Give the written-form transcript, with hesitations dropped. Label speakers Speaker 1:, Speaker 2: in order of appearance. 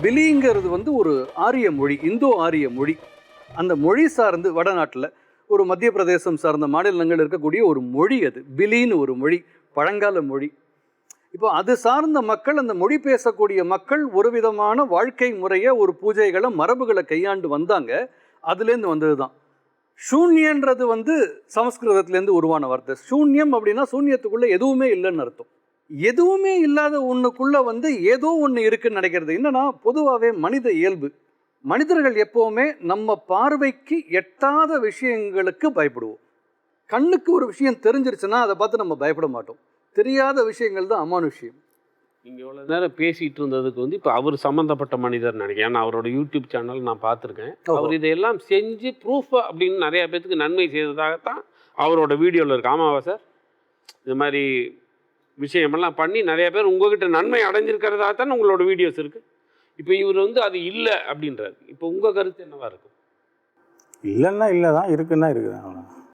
Speaker 1: பிலிங்கிறது வந்து ஒரு ஆரிய மொழி, இந்தோ ஆரிய மொழி. அந்த மொழி சார்ந்து வடநாட்டில் ஒரு மத்திய பிரதேசம் சார்ந்த மாநிலங்கள் இருக்கக்கூடிய ஒரு மொழி அது. பிலின்னு ஒரு மொழி, பழங்கால மொழி. இப்போ அது சார்ந்த மக்கள், அந்த மொழி பேசக்கூடிய மக்கள் ஒரு விதமான வாழ்க்கை முறையை, ஒரு பூஜைகளை, மரபுகளை கையாண்டு வந்தாங்க. அதுலேருந்து வந்தது தான். சூன்யன்றது வந்து சமஸ்கிருதத்திலேருந்து உருவான வார்த்தை. சூன்யம் அப்படின்னா சூன்யத்துக்குள்ள எதுவுமே இல்லைன்னு அர்த்தம். எதுவுமே இல்லாத ஒன்றுக்குள்ள வந்து ஏதோ ஒன்று இருக்குன்னு நினைக்கிறது என்னன்னா, பொதுவாகவே மனித இயல்பு. மனிதர்கள் எப்போவுமே நம்ம பார்வைக்கு எட்டாத விஷயங்களுக்கு பயப்படுவோம். கண்ணுக்கு ஒரு விஷயம் தெரிஞ்சிருச்சுன்னா அதை பார்த்து நம்ம பயப்பட மாட்டோம். தெரியாத விஷயங்கள் தான் அமானுஷ்யம்.
Speaker 2: நீங்கள் இவ்வளோ நேரம் பேசிகிட்டு இருந்ததுக்கு வந்து இப்போ அவர் சம்மந்தப்பட்ட மனிதர் நினைக்கிறேன். ஏன்னா அவரோட யூடியூப் சேனல் நான் பார்த்துருக்கேன். அவர் இதையெல்லாம் செஞ்சு ப்ரூஃப் அப்படின்னு நிறையா பேத்துக்கு நன்மை செய்ததாகத்தான் அவரோட வீடியோவில் இருக்கு. ஆமாவா சார்? இது மாதிரி விஷயமெல்லாம் பண்ணி நிறைய பேர் உங்ககிட்ட நன்மை அடைஞ்சிருக்கிறதாக தானே உங்களோட வீடியோஸ் இருக்குது. இப்போ இவர் வந்து அது இல்லை அப்படின்றாரு. இப்போ உங்கள் கருத்து என்னவா இருக்கும்?
Speaker 3: இல்லைன்னா இல்லை தான், இருக்குன்னா இருக்குது. அவ்வளோ